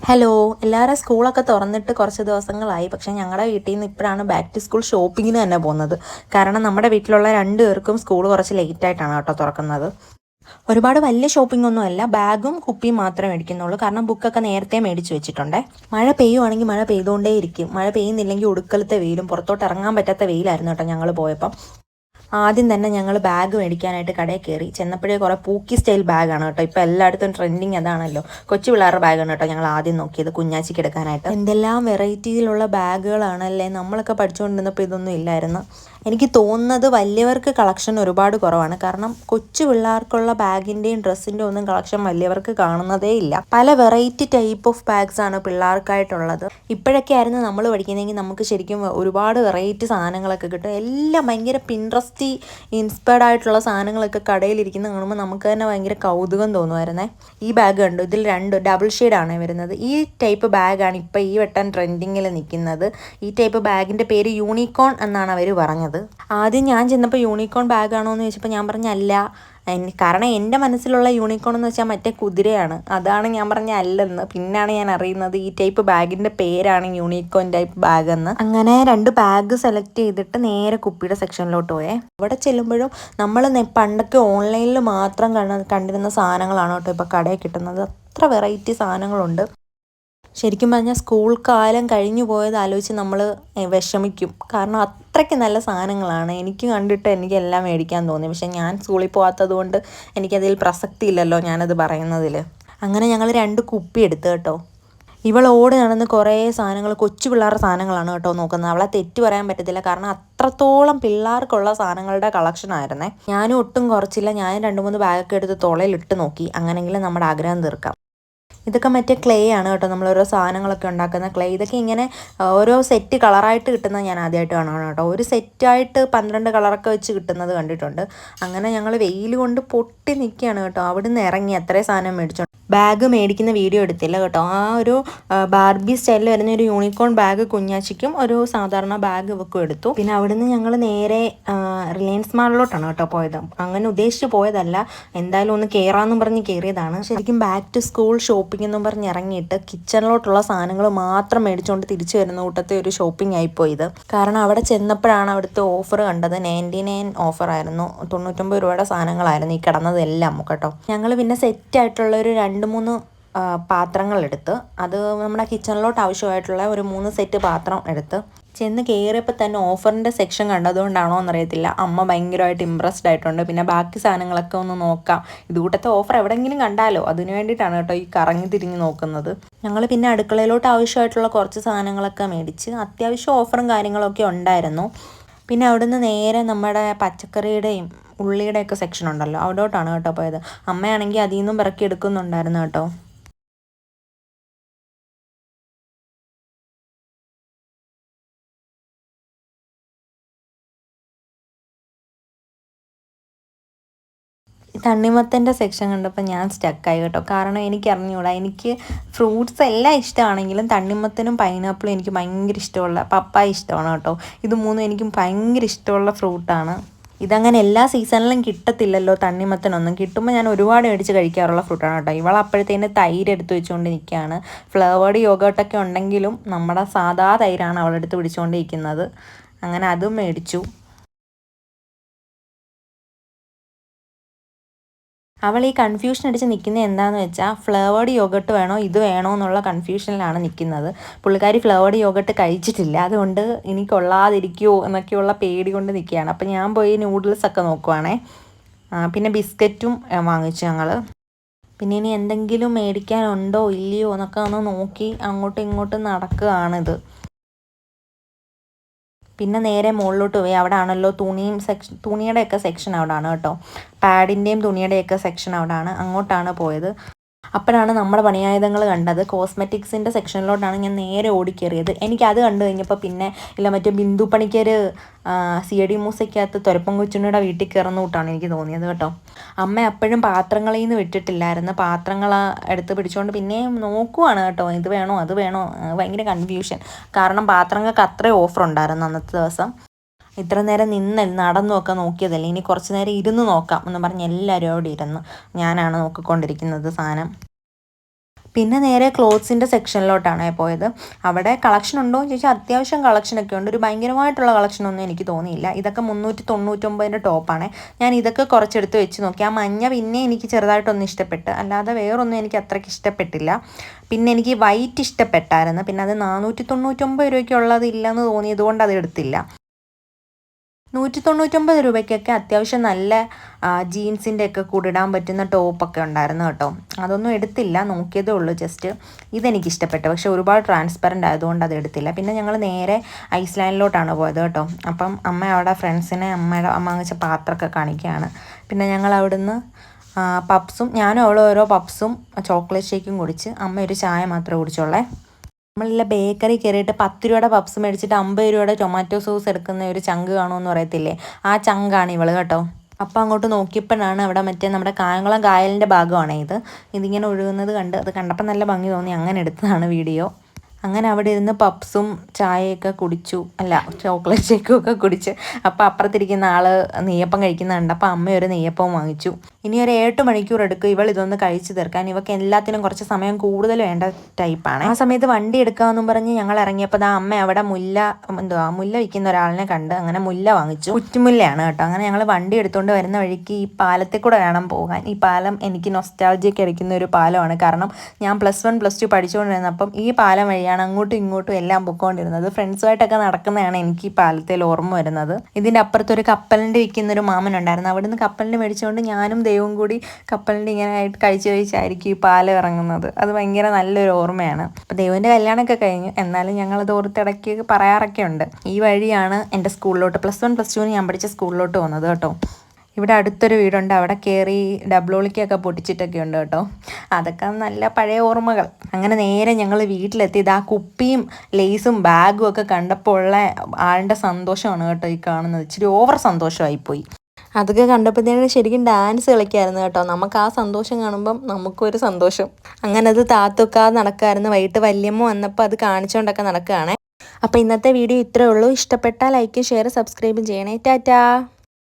Hello, എല്ലാവരും സ്കൂളൊക്കെ തുറന്നിട്ട് കുറച്ച് ദിവസങ്ങളായി. പക്ഷേ ഞങ്ങളുടെ വീട്ടിൽ നിന്ന് ഇപ്പോഴാണ് ബാക്ക് ടു സ്കൂൾ ഷോപ്പിങ്ങിന് തന്നെ പോകുന്നത്. കാരണം നമ്മുടെ വീട്ടിലുള്ള 2 പേർക്കും സ്കൂൾ കുറച്ച് ലേറ്റായിട്ടാണ് കേട്ടോ തുറക്കുന്നത്. ഒരുപാട് വലിയ ഷോപ്പിംഗ് ഒന്നും അല്ല, ബാഗും കുപ്പിയും മാത്രമേ മേടിക്കുന്നുള്ളൂ. കാരണം ബുക്കൊക്കെ നേരത്തെ മേടിച്ച് വെച്ചിട്ടുണ്ടേ. മഴ പെയ്യുവാണെങ്കിൽ മഴ പെയ്തുകൊണ്ടേ ഇരിക്കും. മഴ പെയ്യുന്നില്ലെങ്കിൽ ഒടുക്കലത്തെ വെയിലും, പുറത്തോട്ട് ഇറങ്ങാൻ പറ്റാത്ത വെയിലായിരുന്നു കേട്ടോ ഞങ്ങൾ പോയപ്പം. ആദ്യം തന്നെ ഞങ്ങൾ ബാഗ് മേടിക്കാനായിട്ട് കടയിൽ കയറി. ചെന്നപ്പോഴേ കുറേ പൂക്കി സ്റ്റൈൽ ബാഗാണ് കേട്ടോ. ഇപ്പോൾ എല്ലായിടത്തും ട്രെൻഡിങ് അതാണല്ലോ. കൊച്ചു പിള്ളേരുടെ ബാഗാണ് കേട്ടോ ഞങ്ങൾ ആദ്യം നോക്കിയത് കുഞ്ഞാച്ചിക്ക് എടുക്കാനായിട്ട്. എന്തെല്ലാം വെറൈറ്റിയിലുള്ള ബാഗുകളാണല്ലേ. നമ്മളൊക്കെ പഠിച്ചുകൊണ്ടിരുന്നപ്പോൾ ഇതൊന്നും ഇല്ലായിരുന്നു. എനിക്ക് തോന്നുന്നത് വലിയവർക്ക് കളക്ഷൻ ഒരുപാട് കുറവാണ്. കാരണം കൊച്ചു പിള്ളേർക്കുള്ള ബാഗിൻ്റെയും ഡ്രസ്സിൻ്റെ ഒന്നും കളക്ഷൻ വലിയവർക്ക് കാണുന്നതേ ഇല്ല. പല വെറൈറ്റി ടൈപ്പ് ഓഫ് ബാഗ്സ് ആണ് പിള്ളേർക്കായിട്ടുള്ളത്. ഇപ്പോഴൊക്കെ ആയിരുന്നു നമ്മൾ പഠിക്കുന്നതെങ്കിൽ നമുക്ക് ശരിക്കും ഒരുപാട് വെറൈറ്റി സാധനങ്ങളൊക്കെ കിട്ടും. എല്ലാം ഭയങ്കര പിൻട്രസ്റ്റ് ഇൻസ്പയർഡ് ആയിട്ടുള്ള സാധനങ്ങളൊക്കെ കടയിലിരിക്കുന്ന കാണുമ്പോൾ നമുക്ക് തന്നെ ഭയങ്കര കൗതുകം തോന്നുമായിരുന്നേ. ഈ ബാഗ് കണ്ടു, ഇതിൽ 2 ഡബിൾ ഷെയ്ഡാണ് വരുന്നത്. ഈ ടൈപ്പ് ബാഗാണ് ഇപ്പോൾ ഈ വട്ടം ട്രെൻഡിങ്ങിൽ നിൽക്കുന്നത്. ഈ ടൈപ്പ് ബാഗിൻ്റെ പേര് യൂണിക്കോൺ എന്നാണ് അവർ പറഞ്ഞത്. ആദ്യം ഞാൻ ചെന്നപ്പോൾ യൂണിക്കോൺ ബാഗാണോ എന്ന് ചോദിച്ചപ്പോൾ ഞാൻ പറഞ്ഞല്ല. കാരണം എൻ്റെ മനസ്സിലുള്ള യൂണിക്കോൺ എന്ന് വെച്ചാൽ മറ്റേ കുതിരയാണ്. അതാണ് ഞാൻ പറഞ്ഞ അല്ലെന്ന്. പിന്നാണ് ഞാൻ അറിയുന്നത് ഈ ടൈപ്പ് ബാഗിൻ്റെ പേരാണ് യൂണിക്കോൺ ടൈപ്പ് ബാഗ് എന്ന്. അങ്ങനെ 2 ബാഗ് സെലക്ട് ചെയ്തിട്ട് നേരെ കുപ്പിയുടെ സെക്ഷനിലോട്ട് പോയേ. അവിടെ ചെല്ലുമ്പോഴും നമ്മൾ പണ്ടൊക്കെ ഓൺലൈനിൽ മാത്രം കണ്ടിരുന്ന സാധനങ്ങളാണ് കേട്ടോ ഇപ്പോൾ കടയിൽ കിട്ടുന്നത്. അത്ര വെറൈറ്റി സാധനങ്ങളുണ്ട്. ശരിക്കും പറഞ്ഞാൽ സ്കൂൾ കാലം കഴിഞ്ഞു പോയത് ആലോചിച്ച് നമ്മൾ വിഷമിക്കും. കാരണം അത്രയ്ക്ക് നല്ല സാധനങ്ങളാണ്. എനിക്ക് കണ്ടിട്ട് എനിക്കെല്ലാം മേടിക്കാൻ തോന്നി. പക്ഷേ ഞാൻ സ്കൂളിൽ പോകാത്തത് കൊണ്ട് എനിക്കതിൽ പ്രസക്തി ഇല്ലല്ലോ ഞാനത് പറയുന്നതിൽ. അങ്ങനെ ഞങ്ങൾ 2 കുപ്പി എടുത്തു കേട്ടോ. ഇവളോട് നടന്ന് കുറേ സാധനങ്ങൾ, കൊച്ചു പിള്ളേരുടെ സാധനങ്ങളാണ് കേട്ടോ നോക്കുന്നത്. അവളെ തെറ്റ് പറയാൻ പറ്റത്തില്ല. കാരണം അത്രത്തോളം പിള്ളേർക്കുള്ള സാധനങ്ങളുടെ കളക്ഷൻ ആയിരുന്നേ. ഞാനും ഒട്ടും കുറച്ചില്ല. ഞാൻ 2-3 ബാഗൊക്കെ എടുത്ത് തുളയിലിട്ട് നോക്കി. അങ്ങനെയെങ്കിലും നമ്മുടെ ആഗ്രഹം തീർക്കാം. ഇതൊക്കെ മറ്റേ ക്ലേ ആണ് കേട്ടോ. നമ്മൾ ഓരോ സാധനങ്ങളൊക്കെ ഉണ്ടാക്കുന്ന ക്ലേ. ഇതൊക്കെ ഇങ്ങനെ ഓരോ സെറ്റ് കളറായിട്ട് കിട്ടുന്നത് ഞാൻ ആദ്യമായിട്ട് കാണണം കേട്ടോ. ഒരു സെറ്റായിട്ട് 12 കളറൊക്കെ വെച്ച് കിട്ടുന്നത് കണ്ടിട്ടുണ്ട്. അങ്ങനെ ഞങ്ങൾ വെയിൽ കൊണ്ട് പൊട്ടി നിൽക്കുകയാണ് കേട്ടോ. അവിടുന്ന് ഇറങ്ങി അത്രയും സാധനം മേടിച്ചോണ്ട്. ബാഗ് മേടിക്കുന്ന വീഡിയോ എടുത്തില്ല കേട്ടോ. ആ ഒരു ബാർബി സ്റ്റൈലിൽ വരുന്ന ഒരു യൂണിക്കോൺ ബാഗ് കുഞ്ഞാച്ചിക്കും ഒരു സാധാരണ ബാഗ് ഇവക്കും എടുത്തു. പിന്നെ അവിടുന്ന് ഞങ്ങൾ നേരെ റിലയൻസ് മാളിലോട്ടാണ് കേട്ടോ പോയത്. അങ്ങനെ ഉദ്ദേശിച്ച് പോയതല്ല, എന്തായാലും ഒന്ന് കയറാമെന്നും പറഞ്ഞ് കയറിയതാണ്. ശരിക്കും ബാക്ക് ടു സ്കൂൾ ഷോപ്പിംഗ് എന്നും പറഞ്ഞ് ഇറങ്ങിയിട്ട് കിച്ചണിലോട്ടുള്ള സാധനങ്ങൾ മാത്രം മേടിച്ചുകൊണ്ട് തിരിച്ചു വരുന്ന കൂട്ടത്തെ ഒരു ഷോപ്പിംഗ് ആയിപ്പോയി ഇത്. കാരണം അവിടെ ചെന്നപ്പോഴാണ് അവിടുത്തെ ഓഫർ കണ്ടത്. 99 ഓഫറായിരുന്നു. 99 രൂപയുടെ സാധനങ്ങളായിരുന്നു ഈ കിടന്നതെല്ലാം കേട്ടോ. ഞങ്ങൾ പിന്നെ സെറ്റായിട്ടുള്ള ഒരു 2-3 പാത്രങ്ങളെടുത്ത്, അത് നമ്മുടെ കിച്ചണിലോട്ട് ആവശ്യമായിട്ടുള്ള ഒരു 3 സെറ്റ് പാത്രം എടുത്ത് ചെന്ന് കയറിയപ്പോൾ തന്നെ ഓഫറിൻ്റെ സെക്ഷൻ കണ്ടതുകൊണ്ടാണോ എന്നറിയത്തില്ല, അമ്മ ഭയങ്കരമായിട്ട് ഇമ്പ്രസ്ഡ് ആയിട്ടുണ്ട്. പിന്നെ ബാക്കി സാധനങ്ങളൊക്കെ ഒന്ന് നോക്കാം, ഇതുകൂട്ടത്തെ ഓഫർ എവിടെയെങ്കിലും കണ്ടാലോ, അതിന് വേണ്ടിയിട്ടാണ് കേട്ടോ ഈ കറങ്ങി തിരിഞ്ഞ് നോക്കുന്നത്. ഞങ്ങൾ പിന്നെ അടുക്കളയിലോട്ട് ആവശ്യമായിട്ടുള്ള കുറച്ച് സാധനങ്ങളൊക്കെ മേടിച്ച്, അത്യാവശ്യം ഓഫറും കാര്യങ്ങളൊക്കെ ഉണ്ടായിരുന്നു. പിന്നെ അവിടുന്ന് നേരെ നമ്മുടെ പച്ചക്കറിയുടെയും ഉള്ളിയുടെയൊക്കെ സെക്ഷൻ ഉണ്ടല്ലോ, അവിടോട്ടാണ് കേട്ടോ പോയത്. അമ്മയാണെങ്കിൽ അതിൽ നിന്നും പിറക്കി എടുക്കുന്നുണ്ടായിരുന്നു കേട്ടോ. തണ്ണിമത്തൻ്റെ സെക്ഷൻ കണ്ടപ്പോൾ ഞാൻ സ്റ്റക്കായി കേട്ടോ. കാരണം എനിക്ക് അറിഞ്ഞുകൂടാ, എനിക്ക് ഫ്രൂട്ട്സ് എല്ലാം ഇഷ്ടമാണെങ്കിലും തണ്ണിമത്തനും പൈനാപ്പിളും എനിക്ക് ഭയങ്കര ഇഷ്ടമുള്ള, പപ്പായ ഇഷ്ടമാണ് കേട്ടോ. ഇത് മൂന്നും എനിക്കും ഭയങ്കര ഇഷ്ടമുള്ള ഫ്രൂട്ടാണ്. ഇതങ്ങനെ എല്ലാ സീസണിലും കിട്ടത്തില്ലല്ലോ തണ്ണിമത്തനൊന്നും. കിട്ടുമ്പോൾ ഞാൻ ഒരുപാട് മേടിച്ച് കഴിക്കാറുള്ള ഫ്രൂട്ടാണ് കേട്ടോ. ഇവൾ അപ്പോഴത്തേന് തൈര് എടുത്ത് വെച്ചുകൊണ്ട് നിൽക്കുകയാണ്. ഫ്ലേവേർഡ് യോഗട്ടൊക്കെ ഉണ്ടെങ്കിലും നമ്മുടെ സാധാ തൈരാണ് അവളെടുത്ത് പിടിച്ചുകൊണ്ടിരിക്കുന്നത്. അങ്ങനെ അതും മേടിച്ചു. അവൾ ഈ കൺഫ്യൂഷൻ അടിച്ച് നിൽക്കുന്നത് എന്താണെന്ന് വെച്ചാൽ, ഫ്ലേവേർഡ് യോഗട്ട് വേണോ ഇത് വേണോ എന്നുള്ള കൺഫ്യൂഷനിലാണ് നിൽക്കുന്നത്. പുള്ളിക്കാരി ഫ്ലേവേർഡ് യോഗട്ട് കഴിച്ചിട്ടില്ല, അതുകൊണ്ട് ഇനി കൊള്ളാതിരിക്കുമോ എന്നൊക്കെയുള്ള പേടി കൊണ്ട് നിൽക്കുകയാണ്. അപ്പം ഞാൻ പോയി നൂഡിൽസൊക്കെ നോക്കുവാണേ. പിന്നെ ബിസ്ക്കറ്റും വാങ്ങിച്ചു ഞങ്ങൾ. പിന്നെ ഇനി എന്തെങ്കിലും മേടിക്കാനുണ്ടോ ഇല്ലയോ എന്നൊക്കെ ഒന്ന് നോക്കി അങ്ങോട്ടും ഇങ്ങോട്ടും നടക്കുകയാണിത്. പിന്നെ നേരെ മുകളിലോട്ട് പോയി. അവിടെ ആണല്ലോ തുണിയുടെയൊക്കെ സെക്ഷൻ അവിടെ ആണ് കേട്ടോ. പാഡിൻ്റെയും തുണിയുടെയൊക്കെ സെക്ഷൻ അവിടെ ആണ്. അങ്ങോട്ടാണ് പോയത്. അപ്പോഴാണ് നമ്മുടെ പണിയായുധങ്ങൾ കണ്ടത്. കോസ്മെറ്റിക്സിൻ്റെ സെക്ഷനിലോട്ടാണ് ഞാൻ നേരെ ഓടിക്കേറിയത്. എനിക്കത് കണ്ടു കഴിഞ്ഞപ്പോൾ പിന്നെ ഇല്ല, മറ്റേ ബിന്ദു പണിക്കർ CID മൂസയ്ക്കകത്ത് തുരപ്പം കൊച്ചുണ്ണിയുടെ വീട്ടിൽ കയറുന്ന കൂട്ടാണ് എനിക്ക് തോന്നിയത് കേട്ടോ. അമ്മ അപ്പോഴും പാത്രങ്ങളിൽ നിന്ന് വിട്ടിട്ടില്ലായിരുന്നു. പാത്രങ്ങൾ എടുത്ത് പിടിച്ചുകൊണ്ട് പിന്നെയും നോക്കുവാണ് കേട്ടോ, ഇത് വേണോ അത് വേണോ. ഭയങ്കര കൺഫ്യൂഷൻ. കാരണം പാത്രങ്ങൾക്ക് അത്രയും ഓഫർ ഉണ്ടായിരുന്നു അന്നത്തെ ദിവസം. ഇത്ര നേരം നടന്നൊക്കെ നോക്കിയതല്ലേ, ഇനി കുറച്ച് നേരം ഇരുന്ന് നോക്കാം എന്ന് പറഞ്ഞ് എല്ലാവരും അവിടെ ഇരുന്ന്. ഞാനാണ് നോക്കിക്കൊണ്ടിരിക്കുന്നത് സാധനം. പിന്നെ നേരെ ക്ലോത്ത്സിൻ്റെ സെക്ഷനിലോട്ടാണ് പോയത്. അവിടെ കളക്ഷൻ ഉണ്ടോ എന്ന് ചോദിച്ചാൽ അത്യാവശ്യം കളക്ഷനൊക്കെ ഉണ്ട്. ഒരു ഭയങ്കരമായിട്ടുള്ള കളക്ഷനൊന്നും എനിക്ക് തോന്നിയില്ല. ഇതൊക്കെ 399 ടോപ്പാണ്. ഞാൻ ഇതൊക്കെ കുറച്ചെടുത്ത് വെച്ച് നോക്കി. ആ മഞ്ഞ പിന്നെ എനിക്ക് ചെറുതായിട്ടൊന്നും ഇഷ്ടപ്പെട്ട്, അല്ലാതെ വേറൊന്നും എനിക്ക് അത്രയ്ക്ക് ഇഷ്ടപ്പെട്ടില്ല. പിന്നെ എനിക്ക് വൈറ്റ് ഇഷ്ടപ്പെട്ടായിരുന്നു. പിന്നെ അത് 499 രൂപയ്ക്കുള്ളത് ഇല്ലെന്ന് തോന്നിയത് കൊണ്ട് അത് എടുത്തില്ല. 199 രൂപയ്ക്കൊക്കെ അത്യാവശ്യം നല്ല ജീൻസിൻ്റെ ഒക്കെ കൂടെ ഇടാൻ പറ്റുന്ന ടോപ്പൊക്കെ ഉണ്ടായിരുന്നു കേട്ടോ. അതൊന്നും എടുത്തില്ല, നോക്കിയതേ ഉള്ളൂ ജസ്റ്റ്. ഇതെനിക്കിഷ്ടപ്പെട്ടു, പക്ഷേ ഒരുപാട് ട്രാൻസ്പെറൻ്റ് ആയതുകൊണ്ട് അത് എടുത്തില്ല. പിന്നെ ഞങ്ങൾ നേരെ ഐസ്ലാൻഡിലോട്ടാണ് പോയത് കേട്ടോ. അപ്പം അമ്മ അവിടെ ഫ്രണ്ട്സിനെ അമ്മ വാങ്ങിച്ച പാത്രമൊക്കെ കാണിക്കുകയാണ്. പിന്നെ ഞങ്ങൾ അവിടുന്ന് പപ്സും, ഞാനും അവളും ഓരോ പപ്സും ചോക്ലേറ്റ് ഷേക്കും കുടിച്ച്, അമ്മ ഒരു ചായ മാത്രമേ കുടിച്ചോളേ. നമ്മളില്ല ബേക്കറി കയറിയിട്ട് 10 രൂപയുടെ പപ്സ് മേടിച്ചിട്ട് 50 രൂപയുടെ ടൊമാറ്റോ സോസ് എടുക്കുന്ന ഒരു ചങ്ക് കാണുമെന്ന് പറയത്തില്ലേ, ആ ചങ്കാണ് ഇവള് കേട്ടോ. അപ്പോൾ അങ്ങോട്ട് നോക്കിയപ്പോഴാണ് അവിടെ മറ്റേ നമ്മുടെ കായംകുളം കായലിൻ്റെ ഭാഗമാണ് ഇതിങ്ങനെ ഒഴുകുന്നത് അത് കണ്ടപ്പോൾ നല്ല ഭംഗി തോന്നി, അങ്ങനെ എടുത്തതാണ് വീഡിയോ. അങ്ങനെ അവിടെ ഇരുന്ന് പപ്സും ചായയൊക്കെ കുടിച്ചു, അല്ല ചോക്ലേറ്റ് ഷേക്കും ഒക്കെ കുടിച്ച്. അപ്പോൾ അപ്പുറത്തിരിക്കുന്ന ആൾ നെയ്യപ്പം കഴിക്കുന്നുണ്ട്. അപ്പോൾ അമ്മ ഒരു നെയ്യപ്പവും വാങ്ങിച്ചു. ഇനി ഒരു 8 മണിക്കൂർ എടുക്കും ഇവൾ ഇതൊന്ന് കഴിച്ചു തീർക്കാൻ. ഇവൾക്ക് എല്ലാത്തിനും കുറച്ച് സമയം കൂടുതൽ വേണ്ട ടൈപ്പാണ്. ആ സമയത്ത് വണ്ടി എടുക്കാമെന്നും പറഞ്ഞ് ഞങ്ങൾ ഇറങ്ങിയപ്പോൾ അമ്മ അവിടെ മുല്ല വിൽക്കുന്ന ഒരാളിനെ കണ്ട്, അങ്ങനെ മുല്ല വാങ്ങിച്ചു. കുറ്റുമുല്ലയാണ് കേട്ടോ. അങ്ങനെ ഞങ്ങൾ വണ്ടി എടുത്തുകൊണ്ട് വരുന്ന വഴിക്ക് ഈ പാലത്തിൽ കൂടെ വേണം പോകാൻ. ഈ പാലം എനിക്ക് നൊസ്റ്റാൾജിയൊക്കെ അടിക്കുന്ന ഒരു പാലമാണ്. കാരണം ഞാൻ +1 +2 പഠിച്ചുകൊണ്ടിരുന്നപ്പം ഈ പാലം വഴിയാണ് അങ്ങോട്ടും ഇങ്ങോട്ടും എല്ലാം പൊയ്ക്കൊണ്ടിരുന്നത്. ഫ്രണ്ട്സുമായിട്ടൊക്കെ നടക്കുന്നതാണ് എനിക്ക് ഈ പാലത്തിൽ ഓർമ്മ വരുന്നത്. ഇതിൻ്റെ അപ്പുറത്തൊരു കപ്പലിൻ്റെ വിൽക്കുന്ന ഒരു മാമനുണ്ടായിരുന്നു. അവിടുന്ന് കപ്പലിൻ്റെ മേടിച്ചുകൊണ്ട് ഞാനും ദൈവവും കൂടി കപ്പലിൻ്റെ ഇങ്ങനെ ആയിട്ട് കഴിച്ചായിരിക്കും ഈ പാലം ഇറങ്ങുന്നത്. അത് ഭയങ്കര നല്ലൊരു ഓർമ്മയാണ്. അപ്പോൾ ദൈവൻ്റെ കല്യാണമൊക്കെ കഴിഞ്ഞു, എന്നാലും ഞങ്ങളത് ഓർത്തിടയ്ക്ക് പറയാറൊക്കെ ഉണ്ട്. ഈ വഴിയാണ് എൻ്റെ സ്കൂളിലോട്ട് +1 +2 ഞാൻ പഠിച്ച സ്കൂളിലോട്ട് പോകുന്നത് കേട്ടോ. ഇവിടെ അടുത്തൊരു വീടുണ്ട്, അവിടെ കയറി ഡബ്ലോളിക്കൊക്കെ പൊട്ടിച്ചിട്ടൊക്കെ ഉണ്ട് കേട്ടോ. അതൊക്കെ നല്ല പഴയ ഓർമ്മകൾ. അങ്ങനെ നേരെ ഞങ്ങൾ വീട്ടിലെത്തി. ആ കുപ്പിയും ലേസും ബാഗും ഒക്കെ കണ്ടപ്പോൾ ഉള്ള ആളുടെ സന്തോഷമാണ് കേട്ടോ ഈ കാണുന്നത്. ഇച്ചിരി ഓവർ സന്തോഷമായിപ്പോയി. അതൊക്കെ കണ്ടപ്പോഴത്തേനും ശരിക്കും ഡാൻസ് കളിക്കായിരുന്നു കേട്ടോ. നമുക്ക് ആ സന്തോഷം കാണുമ്പം നമുക്കൊരു സന്തോഷം. അങ്ങനെ അത് താത്തൊക്കാതെ നടക്കായിരുന്നു. വൈകിട്ട് വല്യമ്മ വന്നപ്പോൾ അത് കാണിച്ചുകൊണ്ടൊക്കെ നടക്കുകയാണ്. അപ്പോൾ ഇന്നത്തെ വീഡിയോ ഇത്രയേ ഉള്ളൂ. ഇഷ്ടപ്പെട്ടാൽ ലൈക്ക്, ഷെയർ, സബ്സ്ക്രൈബും ചെയ്യണേ. ടാറ്റാ.